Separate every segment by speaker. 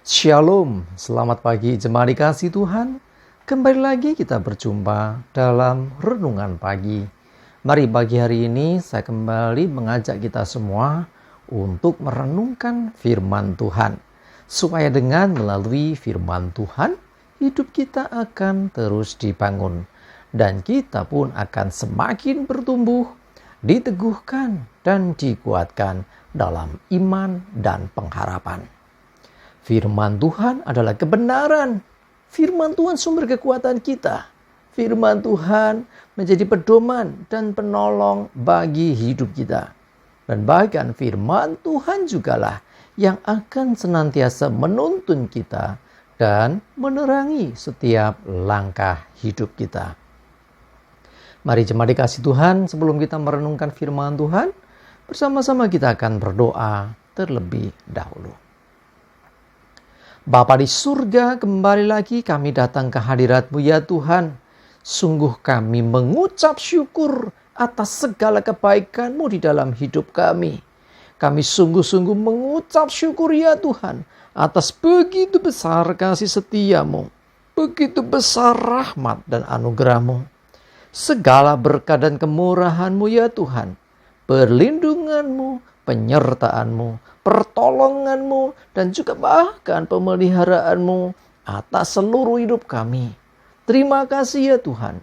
Speaker 1: Shalom, selamat pagi jemaat dikasih Tuhan. Kembali lagi kita berjumpa dalam renungan pagi. Mari pagi hari ini saya kembali mengajak kita semua untuk merenungkan firman Tuhan. Supaya dengan melalui firman Tuhan, hidup kita akan terus dibangun. Dan kita pun akan semakin bertumbuh, diteguhkan dan dikuatkan dalam iman dan pengharapan. Firman Tuhan adalah kebenaran. Firman Tuhan sumber kekuatan kita. Firman Tuhan menjadi pedoman dan penolong bagi hidup kita. Dan bahkan firman Tuhan jugalah yang akan senantiasa menuntun kita dan menerangi setiap langkah hidup kita. Mari jemaat dikasih Tuhan, sebelum kita merenungkan firman Tuhan, bersama-sama kita akan berdoa terlebih dahulu. Bapa di surga, kembali lagi kami datang ke hadirat-Mu ya Tuhan. Sungguh kami mengucap syukur atas segala kebaikan-Mu di dalam hidup kami. Kami sungguh-sungguh mengucap syukur ya Tuhan atas begitu besar kasih setia-Mu, begitu besar rahmat dan anugerah-Mu. Segala berkat dan kemurahan-Mu ya Tuhan, perlindungan-Mu, penyertaan-Mu, pertolongan-Mu, dan juga bahkan pemeliharaan-Mu atas seluruh hidup kami. Terima kasih ya Tuhan.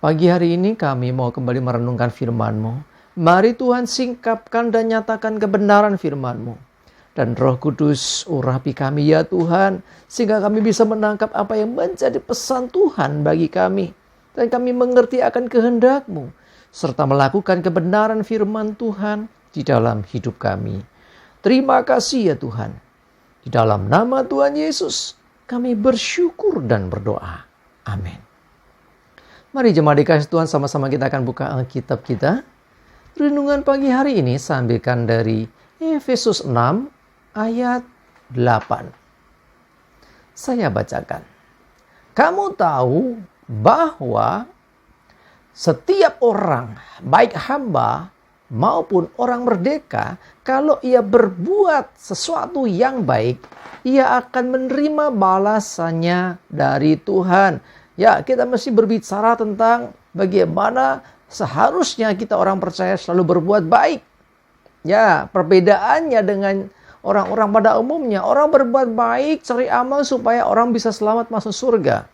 Speaker 1: Pagi hari ini kami mau kembali merenungkan firman-Mu. Mari Tuhan singkapkan dan nyatakan kebenaran firman-Mu. Dan Roh Kudus urapi kami ya Tuhan, sehingga kami bisa menangkap apa yang menjadi pesan Tuhan bagi kami. Dan kami mengerti akan kehendak-Mu, serta melakukan kebenaran firman Tuhan di dalam hidup kami. Terima kasih ya Tuhan. Di dalam nama Tuhan Yesus, kami bersyukur dan berdoa. Amin. Mari jemaat dikasih Tuhan, sama-sama kita akan buka Alkitab kita. Renungan pagi hari ini saya ambilkan dari Efesus 6 ayat 8. Saya bacakan. Kamu tahu bahwa setiap orang, baik hamba maupun orang merdeka, kalau ia berbuat sesuatu yang baik, ia akan menerima balasannya dari Tuhan. Ya, kita mesti berbicara tentang bagaimana seharusnya kita orang percaya selalu berbuat baik. Ya, perbedaannya dengan orang-orang pada umumnya, orang berbuat baik, cari amal supaya orang bisa selamat masuk surga.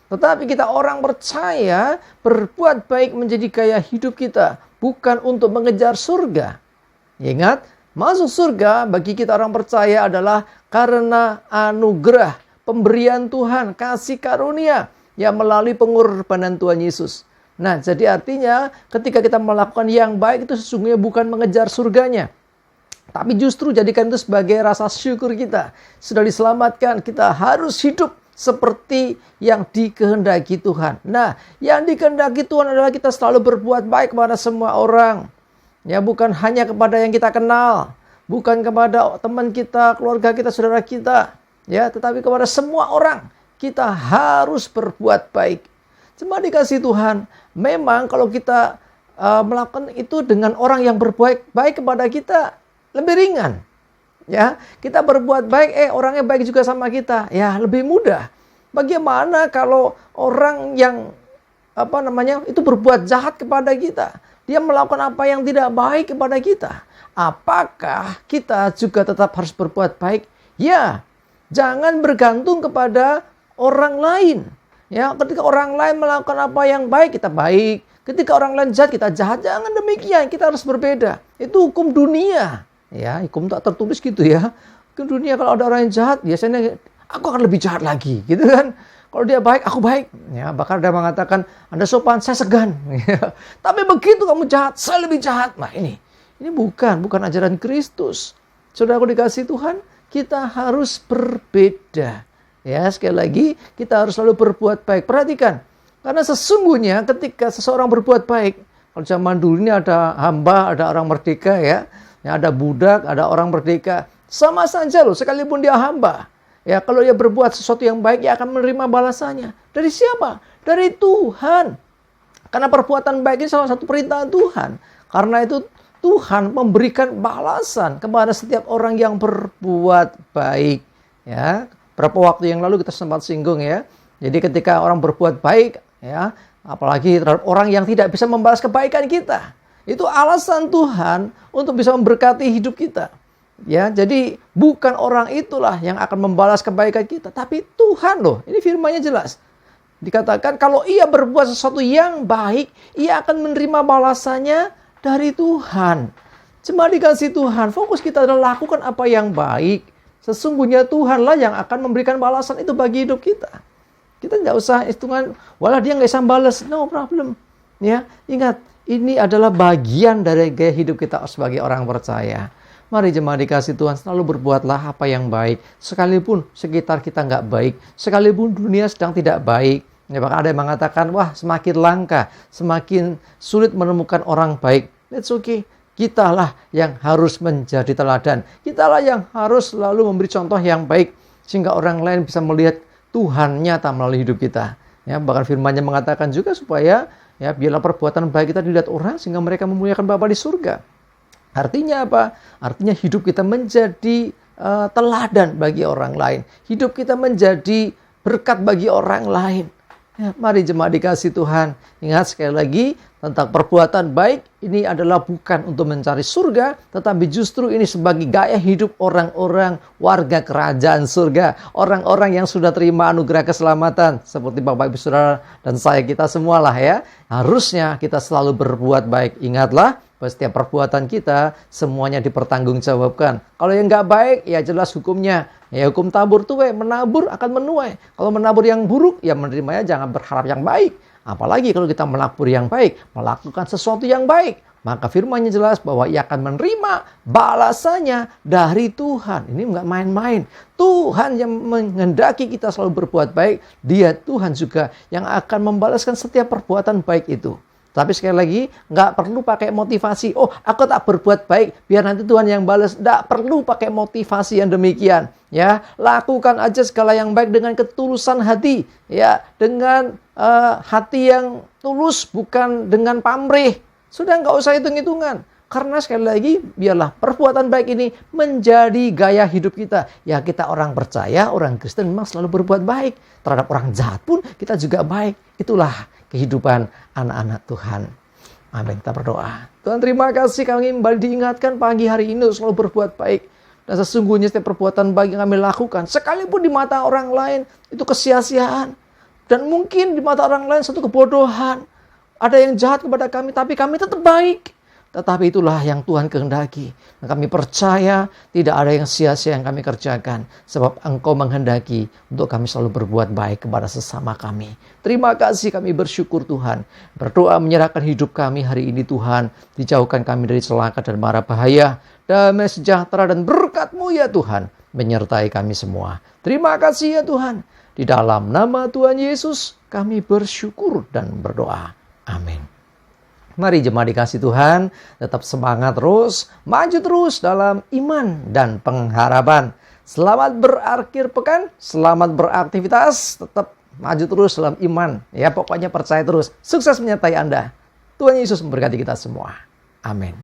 Speaker 1: Tetapi kita orang percaya berbuat baik menjadi gaya hidup kita, bukan untuk mengejar surga. Ingat, masuk surga bagi kita orang percaya adalah karena anugerah, pemberian Tuhan, kasih karunia yang melalui pengorbanan Tuhan Yesus. Nah, jadi artinya ketika kita melakukan yang baik itu sesungguhnya bukan mengejar surganya, tapi justru jadikan itu sebagai rasa syukur kita. Sudah diselamatkan, kita harus hidup seperti yang dikehendaki Tuhan. Nah, yang dikehendaki Tuhan adalah kita selalu berbuat baik kepada semua orang. Ya, bukan hanya kepada yang kita kenal, bukan kepada teman kita, keluarga kita, saudara kita, ya, tetapi kepada semua orang kita harus berbuat baik. Cuma dikasih Tuhan, memang kalau kita melakukan itu dengan orang yang berbuat baik kepada kita lebih ringan. Ya, kita berbuat baik, orangnya baik juga sama kita. Ya, lebih mudah. Bagaimana kalau orang yang itu berbuat jahat kepada kita? Dia melakukan apa yang tidak baik kepada kita. Apakah kita juga tetap harus berbuat baik? Ya, jangan bergantung kepada orang lain. Ya, ketika orang lain melakukan apa yang baik, kita baik. Ketika orang lain jahat, kita jahat. Jangan demikian, kita harus berbeda. Itu hukum dunia. Ya, hukum tak tertulis gitu ya. Ke dunia kalau ada orang yang jahat, biasanya aku akan lebih jahat lagi, gitu kan. Kalau dia baik, aku baik. Ya, bahkan ada mengatakan, Anda sopan, saya segan. Tapi begitu kamu jahat, saya lebih jahat. Nah, ini bukan ajaran Kristus. Saudaraku dikasih Tuhan, kita harus berbeda. Ya, sekali lagi, kita harus selalu berbuat baik. Perhatikan, karena sesungguhnya ketika seseorang berbuat baik, kalau zaman dulu ini ada hamba, ada orang merdeka ya. Ya, ada budak, ada orang merdeka. Sama saja loh, sekalipun dia hamba. Ya, kalau dia berbuat sesuatu yang baik, dia akan menerima balasannya. Dari siapa? Dari Tuhan. Karena perbuatan baik ini salah satu perintah Tuhan. Karena itu Tuhan memberikan balasan kepada setiap orang yang berbuat baik. Ya, berapa waktu yang lalu kita sempat singgung ya. Jadi ketika orang berbuat baik, ya, apalagi terhadap orang yang tidak bisa membalas kebaikan kita, itu alasan Tuhan untuk bisa memberkati hidup kita. Ya, jadi bukan orang itulah yang akan membalas kebaikan kita, tapi Tuhan loh. Ini firman-Nya jelas. Dikatakan kalau ia berbuat sesuatu yang baik, ia akan menerima balasannya dari Tuhan. Cuma dikasih Tuhan, fokus kita adalah lakukan apa yang baik. Sesungguhnya Tuhanlah yang akan memberikan balasan itu bagi hidup kita. Kita nggak usah hitungan, walah dia nggak bisa balas, no problem. Ya, ingat, ini adalah bagian dari gaya hidup kita sebagai orang percaya. Mari jemaat dikasih Tuhan, selalu berbuatlah apa yang baik. Sekalipun sekitar kita nggak baik, sekalipun dunia sedang tidak baik. Ya, bahkan ada yang mengatakan, wah semakin langka, semakin sulit menemukan orang baik. That's okay. Kitalah yang harus menjadi teladan. Kitalah yang harus selalu memberi contoh yang baik. Sehingga orang lain bisa melihat Tuhan nyata melalui hidup kita. Ya, bahkan firman-Nya mengatakan juga supaya ya biarlah perbuatan baik kita dilihat orang sehingga mereka memuliakan Bapa di surga. Artinya apa? Artinya hidup kita menjadi teladan bagi orang lain. Hidup kita menjadi berkat bagi orang lain. Ya, mari jemaat dikasih Tuhan. Ingat sekali lagi tentang perbuatan baik. Ini adalah bukan untuk mencari surga, tetapi justru ini sebagai gaya hidup orang-orang warga kerajaan surga. Orang-orang yang sudah terima anugerah keselamatan. Seperti Bapak Ibu Saudara dan saya, kita semualah ya. Harusnya kita selalu berbuat baik. Ingatlah, setiap perbuatan kita semuanya dipertanggungjawabkan. Kalau yang nggak baik, ya jelas hukumnya. Ya hukum tabur tuh, menabur akan menuai. Kalau menabur yang buruk, ya menerimanya jangan berharap yang baik. Apalagi kalau kita menabur yang baik, melakukan sesuatu yang baik, maka firman-Nya jelas bahwa ia akan menerima balasannya dari Tuhan. Ini nggak main-main. Tuhan yang menghendaki kita selalu berbuat baik, Dia Tuhan juga yang akan membalaskan setiap perbuatan baik itu. Tapi sekali lagi, nggak perlu pakai motivasi. Oh, aku tak berbuat baik, biar nanti Tuhan yang balas. Nggak perlu pakai motivasi yang demikian. Ya, lakukan aja segala yang baik dengan ketulusan hati. Ya, dengan hati yang tulus, bukan dengan pamrih. Sudah nggak usah hitung-hitungan. Karena sekali lagi, biarlah perbuatan baik ini menjadi gaya hidup kita. Ya, kita orang percaya, orang Kristen memang selalu berbuat baik. Terhadap orang jahat pun kita juga baik. Itulah kehidupan anak-anak Tuhan. Amin. Kita berdoa. Tuhan, terima kasih kami kembali diingatkan pagi hari ini selalu berbuat baik. Dan sesungguhnya setiap perbuatan baik yang kami lakukan, sekalipun di mata orang lain itu kesia-siaan. Dan mungkin di mata orang lain satu kebodohan. Ada yang jahat kepada kami, tapi kami tetap baik. Tetapi itulah yang Tuhan kehendaki. Dan kami percaya tidak ada yang sia-sia yang kami kerjakan. Sebab Engkau menghendaki untuk kami selalu berbuat baik kepada sesama kami. Terima kasih, kami bersyukur Tuhan. Berdoa menyerahkan hidup kami hari ini Tuhan. Dijauhkan kami dari celaka dan mara bahaya. Damai sejahtera dan berkat-Mu ya Tuhan. Menyertai kami semua. Terima kasih ya Tuhan. Di dalam nama Tuhan Yesus kami bersyukur dan berdoa. Amin. Mari jemaat dikasih Tuhan, tetap semangat terus, maju terus dalam iman dan pengharapan. Selamat berakhir pekan, selamat beraktivitas, tetap maju terus dalam iman. Ya, pokoknya percaya terus, sukses menyertai Anda. Tuhan Yesus memberkati kita semua. Amin.